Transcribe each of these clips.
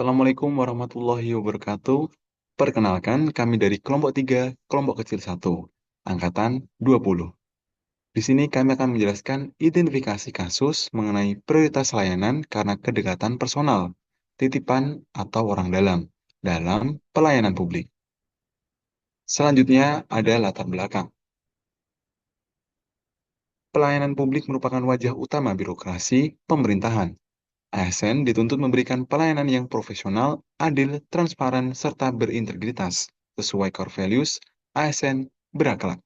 Assalamualaikum warahmatullahi wabarakatuh. Perkenalkan, kami dari kelompok 3, kelompok kecil 1, angkatan 20. Di sini kami akan menjelaskan identifikasi kasus mengenai prioritas layanan karena kedekatan personal, titipan atau orang dalam pelayanan publik. Selanjutnya ada latar belakang. Pelayanan publik merupakan wajah utama birokrasi pemerintahan. ASN dituntut memberikan pelayanan yang profesional, adil, transparan, serta berintegritas. Sesuai core values, ASN berakhlak.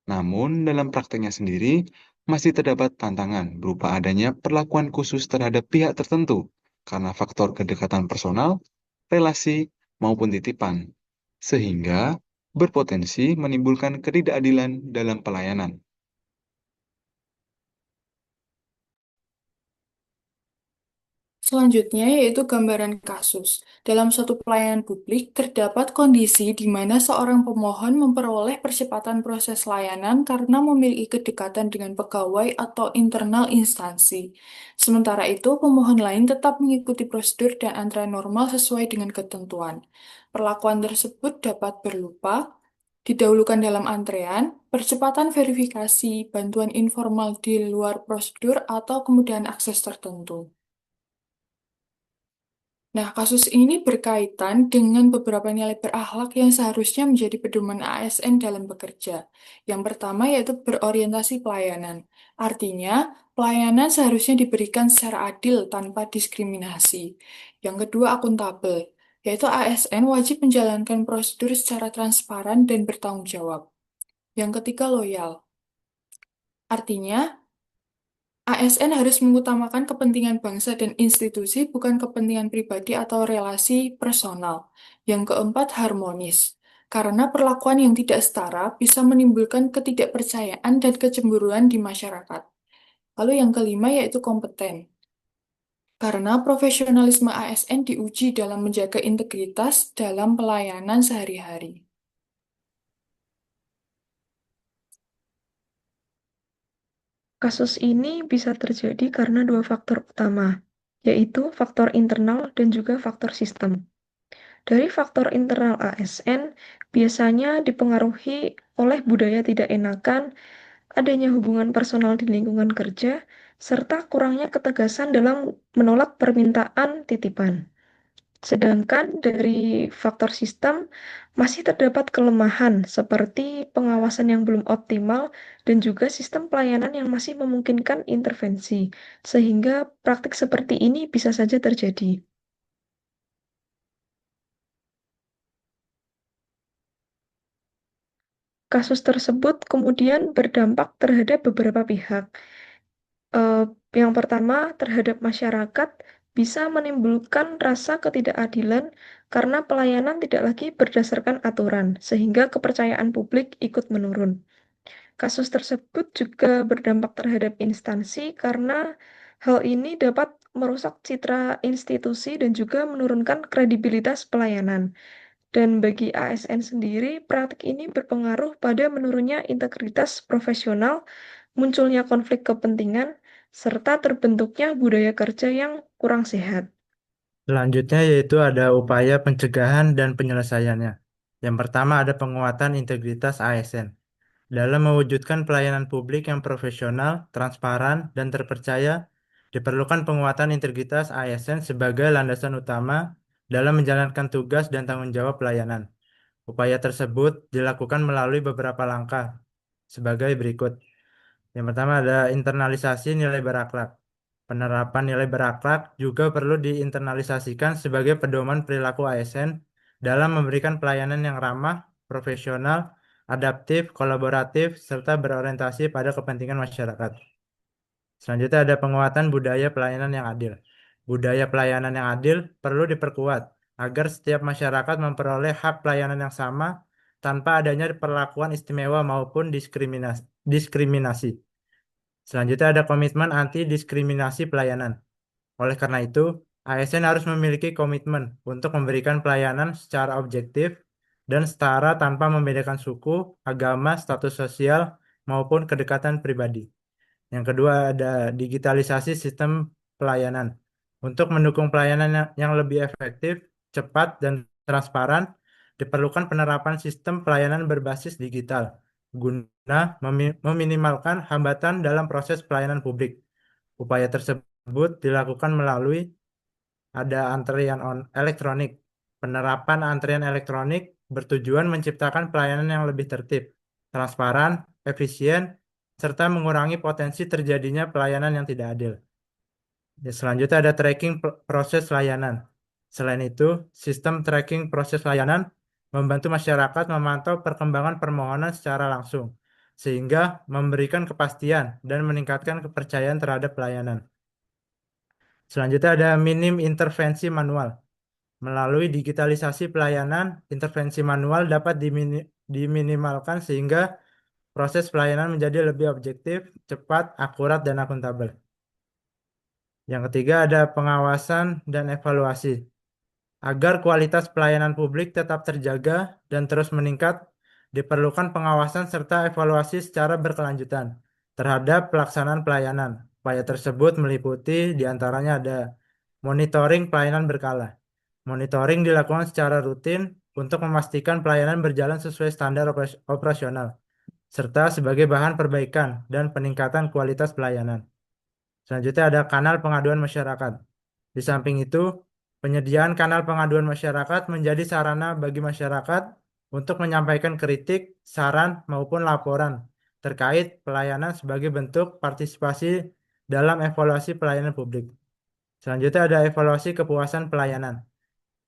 Namun, dalam prakteknya sendiri, masih terdapat tantangan berupa adanya perlakuan khusus terhadap pihak tertentu karena faktor kedekatan personal, relasi, maupun titipan, sehingga berpotensi menimbulkan ketidakadilan dalam pelayanan. Selanjutnya yaitu gambaran kasus. Dalam suatu pelayanan publik, terdapat kondisi di mana seorang pemohon memperoleh percepatan proses layanan karena memiliki kedekatan dengan pegawai atau internal instansi. Sementara itu, pemohon lain tetap mengikuti prosedur dan antrean normal sesuai dengan ketentuan. Perlakuan tersebut dapat berupa didahulukan dalam antrean, percepatan verifikasi, bantuan informal di luar prosedur, atau kemudahan akses tertentu. Nah, kasus ini berkaitan dengan beberapa nilai berakhlak yang seharusnya menjadi pedoman ASN dalam bekerja. Yang pertama yaitu berorientasi pelayanan. Artinya, pelayanan seharusnya diberikan secara adil tanpa diskriminasi. Yang kedua, akuntabel, yaitu ASN wajib menjalankan prosedur secara transparan dan bertanggung jawab. Yang ketiga, loyal. Artinya, ASN harus mengutamakan kepentingan bangsa dan institusi, bukan kepentingan pribadi atau relasi personal. Yang keempat, harmonis. Karena perlakuan yang tidak setara bisa menimbulkan ketidakpercayaan dan kecemburuan di masyarakat. Lalu yang kelima yaitu kompeten. Karena profesionalisme ASN diuji dalam menjaga integritas dalam pelayanan sehari-hari. Kasus ini bisa terjadi karena dua faktor utama, yaitu faktor internal dan juga faktor sistem. Dari faktor internal ASN, biasanya dipengaruhi oleh budaya tidak enakan, adanya hubungan personal di lingkungan kerja, serta kurangnya ketegasan dalam menolak permintaan titipan. Sedangkan dari faktor sistem masih terdapat kelemahan seperti pengawasan yang belum optimal dan juga sistem pelayanan yang masih memungkinkan intervensi, sehingga praktik seperti ini bisa saja terjadi. Kasus tersebut kemudian berdampak terhadap beberapa pihak. Eh, yang pertama, terhadap masyarakat bisa menimbulkan rasa ketidakadilan karena pelayanan tidak lagi berdasarkan aturan, sehingga kepercayaan publik ikut menurun. Kasus tersebut juga berdampak terhadap instansi karena hal ini dapat merusak citra institusi dan juga menurunkan kredibilitas pelayanan. Dan bagi ASN sendiri, praktik ini berpengaruh pada menurunnya integritas profesional, munculnya konflik kepentingan, serta terbentuknya budaya kerja yang kurang sehat. Selanjutnya yaitu ada upaya pencegahan dan penyelesaiannya. Yang pertama ada penguatan integritas ASN. Dalam mewujudkan pelayanan publik yang profesional, transparan, dan terpercaya, diperlukan penguatan integritas ASN sebagai landasan utama dalam menjalankan tugas dan tanggung jawab pelayanan. Upaya tersebut dilakukan melalui beberapa langkah sebagai berikut. Yang pertama ada internalisasi nilai berakhlak. Penerapan nilai berakhlak juga perlu diinternalisasikan sebagai pedoman perilaku ASN dalam memberikan pelayanan yang ramah, profesional, adaptif, kolaboratif, serta berorientasi pada kepentingan masyarakat. Selanjutnya ada penguatan budaya pelayanan yang adil. Budaya pelayanan yang adil perlu diperkuat agar setiap masyarakat memperoleh hak pelayanan yang sama tanpa adanya perlakuan istimewa maupun diskriminasi. Selanjutnya ada komitmen anti diskriminasi pelayanan. Oleh karena itu, ASN harus memiliki komitmen untuk memberikan pelayanan secara objektif dan setara tanpa membedakan suku, agama, status sosial, maupun kedekatan pribadi. Yang kedua ada digitalisasi sistem pelayanan. Untuk mendukung pelayanan yang lebih efektif, cepat, dan transparan, diperlukan penerapan sistem pelayanan berbasis digital guna meminimalkan hambatan dalam proses pelayanan publik. Upaya tersebut dilakukan melalui ada antrian elektronik. Penerapan antrian elektronik bertujuan menciptakan pelayanan yang lebih tertib, transparan, efisien, serta mengurangi potensi terjadinya pelayanan yang tidak adil. Selanjutnya ada tracking proses layanan. Selain itu, sistem tracking proses layanan membantu masyarakat memantau perkembangan permohonan secara langsung, sehingga memberikan kepastian dan meningkatkan kepercayaan terhadap pelayanan. Selanjutnya ada minim intervensi manual. Melalui digitalisasi pelayanan, intervensi manual dapat diminimalkan sehingga proses pelayanan menjadi lebih objektif, cepat, akurat, dan akuntabel. Yang ketiga ada pengawasan dan evaluasi. Agar kualitas pelayanan publik tetap terjaga dan terus meningkat, diperlukan pengawasan serta evaluasi secara berkelanjutan terhadap pelaksanaan pelayanan. Upaya tersebut meliputi diantaranya ada monitoring pelayanan berkala. Monitoring dilakukan secara rutin untuk memastikan pelayanan berjalan sesuai standar operasional, serta sebagai bahan perbaikan dan peningkatan kualitas pelayanan. Selanjutnya ada kanal pengaduan masyarakat. Di samping itu, penyediaan kanal pengaduan masyarakat menjadi sarana bagi masyarakat untuk menyampaikan kritik, saran, maupun laporan terkait pelayanan sebagai bentuk partisipasi dalam evaluasi pelayanan publik. Selanjutnya ada evaluasi kepuasan pelayanan.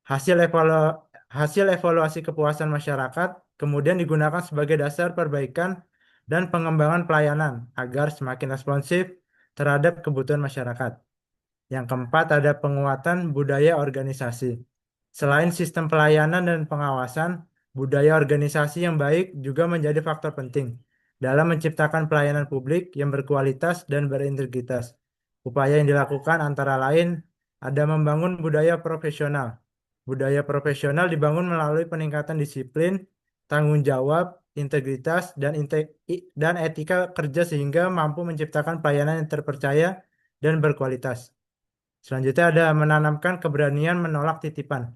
Hasil evaluasi kepuasan masyarakat kemudian digunakan sebagai dasar perbaikan dan pengembangan pelayanan agar semakin responsif terhadap kebutuhan masyarakat. Yang keempat ada penguatan budaya organisasi. Selain sistem pelayanan dan pengawasan, budaya organisasi yang baik juga menjadi faktor penting dalam menciptakan pelayanan publik yang berkualitas dan berintegritas. Upaya yang dilakukan antara lain ada membangun budaya profesional. Budaya profesional dibangun melalui peningkatan disiplin, tanggung jawab, integritas, dan etika kerja sehingga mampu menciptakan pelayanan yang terpercaya dan berkualitas. Selanjutnya ada menanamkan keberanian menolak titipan.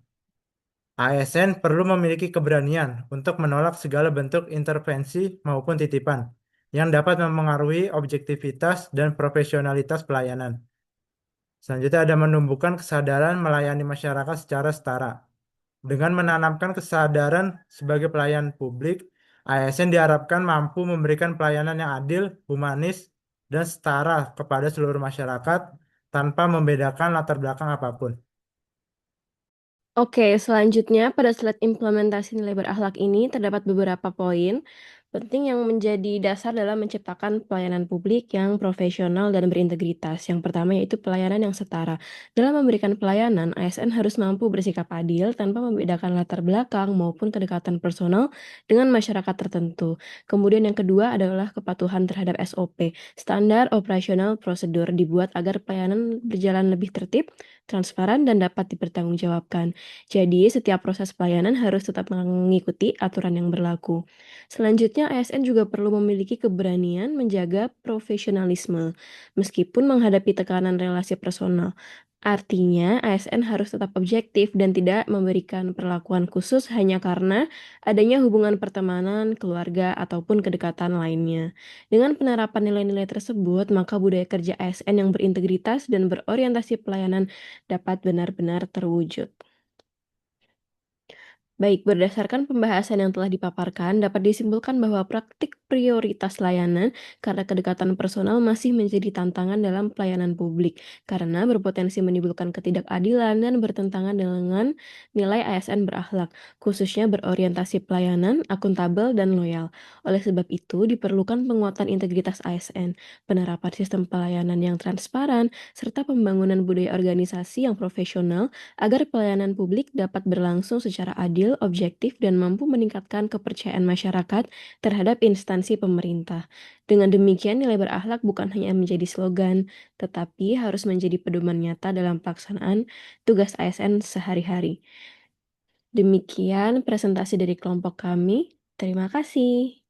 ASN perlu memiliki keberanian untuk menolak segala bentuk intervensi maupun titipan yang dapat memengaruhi objektivitas dan profesionalitas pelayanan. Selanjutnya ada menumbuhkan kesadaran melayani masyarakat secara setara. Dengan menanamkan kesadaran sebagai pelayan publik, ASN diharapkan mampu memberikan pelayanan yang adil, humanis, dan setara kepada seluruh masyarakat tanpa membedakan latar belakang apapun. Oke, selanjutnya pada slide implementasi nilai berakhlak ini terdapat beberapa poin penting yang menjadi dasar dalam menciptakan pelayanan publik yang profesional dan berintegritas. Yang pertama yaitu pelayanan yang setara. Dalam memberikan pelayanan, ASN harus mampu bersikap adil tanpa membedakan latar belakang maupun kedekatan personal dengan masyarakat tertentu. Kemudian yang kedua adalah kepatuhan terhadap SOP. Standar operasional prosedur dibuat agar pelayanan berjalan lebih tertib, transparan, dan dapat dipertanggungjawabkan. Jadi, setiap proses pelayanan harus tetap mengikuti aturan yang berlaku. Selanjutnya, ASN juga perlu memiliki keberanian menjaga profesionalisme, meskipun menghadapi tekanan relasi personal. Artinya, ASN harus tetap objektif dan tidak memberikan perlakuan khusus hanya karena adanya hubungan pertemanan, keluarga, ataupun kedekatan lainnya. Dengan penerapan nilai-nilai tersebut, maka budaya kerja ASN yang berintegritas dan berorientasi pelayanan dapat benar-benar terwujud. Baik, berdasarkan pembahasan yang telah dipaparkan, dapat disimpulkan bahwa praktik prioritas layanan karena kedekatan personal masih menjadi tantangan dalam pelayanan publik, karena berpotensi menimbulkan ketidakadilan dan bertentangan dengan nilai ASN berakhlak, khususnya berorientasi pelayanan, akuntabel, dan loyal. Oleh sebab itu, diperlukan penguatan integritas ASN, penerapan sistem pelayanan yang transparan, serta pembangunan budaya organisasi yang profesional agar pelayanan publik dapat berlangsung secara adil, objektif, dan mampu meningkatkan kepercayaan masyarakat terhadap instansi pemerintah. Dengan demikian, nilai berakhlak bukan hanya menjadi slogan, tetapi harus menjadi pedoman nyata dalam pelaksanaan tugas ASN sehari-hari. Demikian presentasi dari kelompok kami. Terima kasih.